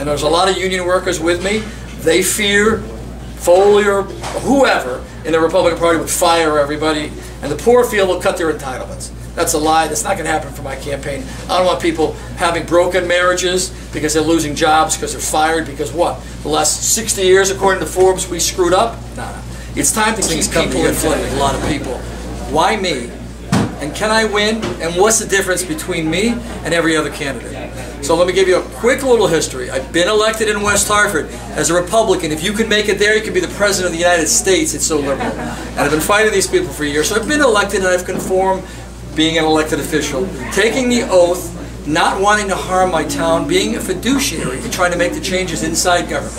and there's a lot of union workers with me. They fear Foley or whoever in the Republican Party would fire everybody, and the poor feel they'll cut their entitlements. That's a lie. That's not going to happen for my campaign. I don't want people having broken marriages because they're losing jobs because they're fired because what? The last 60 years, according to Forbes, we screwed up? No. It's time to keep people inflated, a lot of people. Why me? And can I win? And what's the difference between me and every other candidate? So let me give you a quick little history. I've been elected in West Hartford as a Republican. If you can make it there, you can be the President of the United States. It's so liberal. And I've been fighting these people for years. So I've been elected and I've conformed being an elected official, taking the oath, not wanting to harm my town, being a fiduciary and trying to make the changes inside government.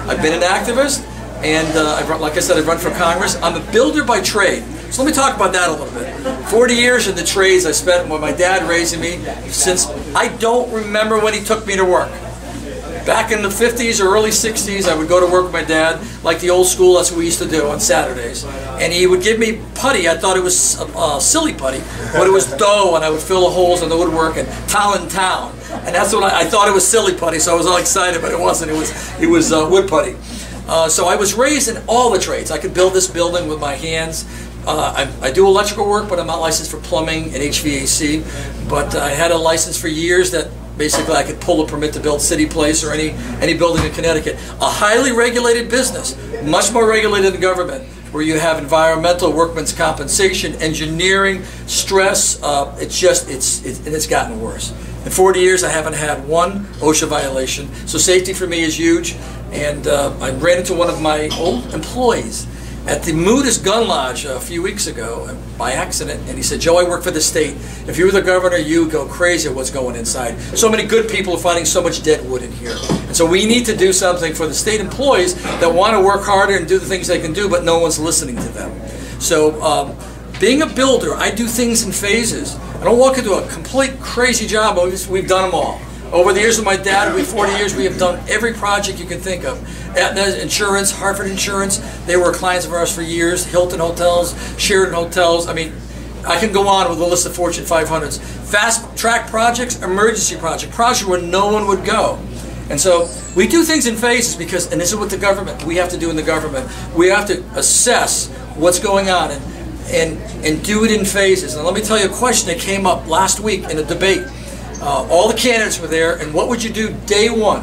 I've been an activist, and like I said, I've run for Congress. I'm a builder by trade. So let me talk about that a little bit. 40 years in the trades I spent with my dad raising me since I don't remember when he took me to work. Back in the 50s or early 60s, I would go to work with my dad, like the old school, that's what we used to do on Saturdays. And he would give me putty. I thought it was silly putty, but it was dough, and I would fill the holes in the woodwork and town. And that's what I thought it was silly putty, so I was all excited, but it wasn't. It was wood putty. So I was raised in all the trades. I could build this building with my hands. I do electrical work, but I'm not licensed for plumbing and HVAC. But I had a license for years that basically I could pull a permit to build City Place or any building in Connecticut. A highly regulated business, much more regulated than government, where you have environmental, workman's compensation, engineering, stress. It's gotten worse. In 40 years, I haven't had one OSHA violation. So safety for me is huge. And I ran into one of my old employees at the Moodist Gun Lodge a few weeks ago by accident, and he said, "Joe, I work for the state. If you were the governor, you go crazy at what's going inside. So many good people are finding so much dead wood in here." And so we need to do something for the state employees that want to work harder and do the things they can do, but no one's listening to them. So being a builder, I do things in phases. I don't walk into a complete crazy job. We've done them all. Over the years with my dad, 40 years, we have done every project you can think of. Aetna Insurance, Hartford Insurance, they were clients of ours for years. Hilton Hotels, Sheridan Hotels. I mean, I can go on with a list of Fortune 500s. Fast track projects, emergency projects where no one would go. And so we do things in phases because, and this is what the government, we have to do in the government. We have to assess what's going on and do it in phases. And let me tell you a question that came up last week in a debate. All the candidates were there, and what would you do day one?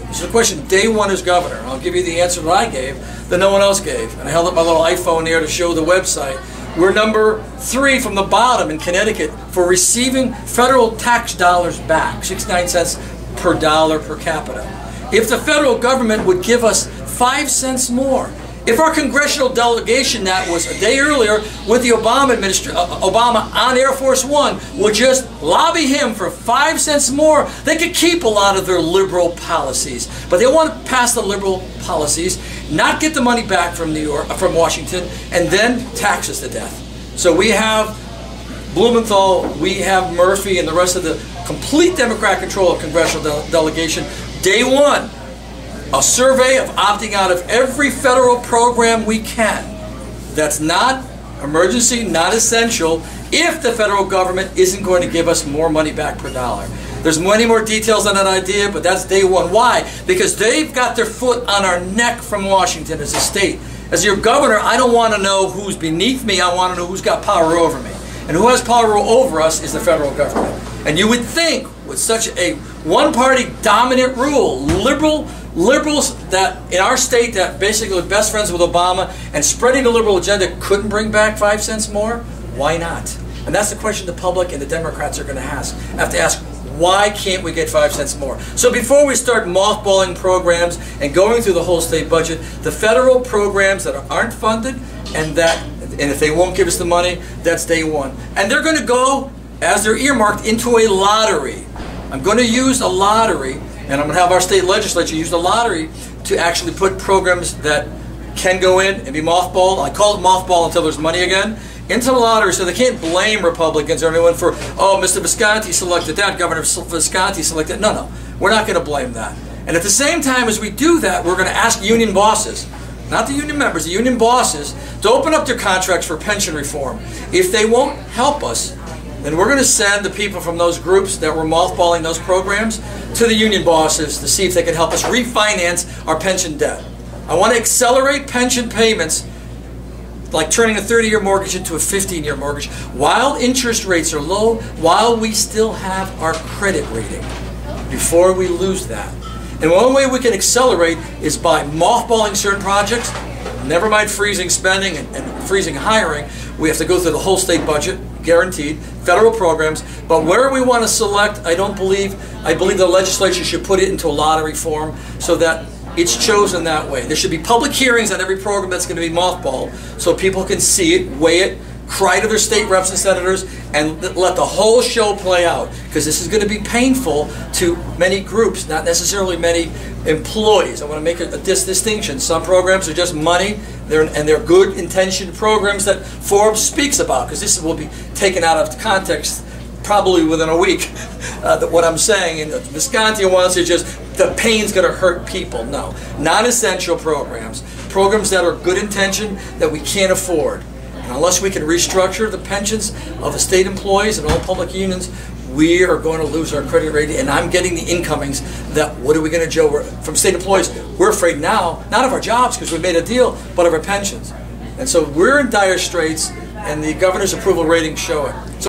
This is the question, day one as governor. And I'll give you the answer that I gave that no one else gave. And I held up my little iPhone there to show the website. We're number 3 from the bottom in Connecticut for receiving federal tax dollars back, 69 cents per dollar per capita. If the federal government would give us 5 cents more, if our congressional delegation that was a day earlier with the Obama on Air Force One would just lobby him for 5 cents more, they could keep a lot of their liberal policies. But they want to pass the liberal policies, not get the money back from from Washington, and then tax us to death. So we have Blumenthal, we have Murphy, and the rest of the complete Democrat control of congressional delegation. Day one, a survey of opting out of every federal program we can. That's not emergency, not essential, if the federal government isn't going to give us more money back per dollar. There's many more details on that idea, but that's day one. Why? Because they've got their foot on our neck from Washington as a state. As your governor, I don't want to know who's beneath me, I want to know who's got power over me. And who has power over us is the federal government. And you would think, with such a one-party dominant rule, liberals that in our state that basically are best friends with Obama and spreading the liberal agenda couldn't bring back 5 cents more? Why not? And that's the question the public and the Democrats are going to have to ask. Why can't we get 5 cents more? So before we start mothballing programs and going through the whole state budget, the federal programs that aren't funded and if they won't give us the money, that's day one. And they're going to go, as they're earmarked, into a lottery. I'm going to use a lottery, and I'm going to have our state legislature use the lottery to actually put programs that can go in and be mothballed. I call it mothball until there's money again, into the lottery, so they can't blame Republicans or anyone for, oh, Mr. Visconti selected that, Governor Visconti selected. No, we're not going to blame that. And at the same time as we do that, we're going to ask union bosses, not the union members, the union bosses, to open up their contracts for pension reform. If they won't help us, then we're going to send the people from those groups that were mothballing those programs to the union bosses to see if they can help us refinance our pension debt. I want to accelerate pension payments, like turning a 30-year mortgage into a 15-year mortgage, while interest rates are low, while we still have our credit rating, before we lose that. And one way we can accelerate is by mothballing certain projects. Never mind freezing spending and freezing hiring. We have to go through the whole state budget, guaranteed, federal programs. But where we want to select, I believe the legislature should put it into a lottery form so that it's chosen that way. There should be public hearings on every program that's going to be mothballed so people can see it, weigh it, cry to their state reps and senators, and let the whole show play out. Because this is going to be painful to many groups, not necessarily many employees. I want to make a distinction. Some programs are just money, and they're good intentioned programs that Forbes speaks about, because this will be taken out of context probably within a week, what I'm saying. And Visconti wants to just, the pain's going to hurt people. No. Non-essential programs, programs that are good intention that we can't afford. And unless we can restructure the pensions of the state employees and all public unions, we are going to lose our credit rating. And I'm getting the incomings that, what are we going to do from state employees? We're afraid now, not of our jobs because we made a deal, but of our pensions. And so we're in dire straits, and the governor's approval ratings show it. So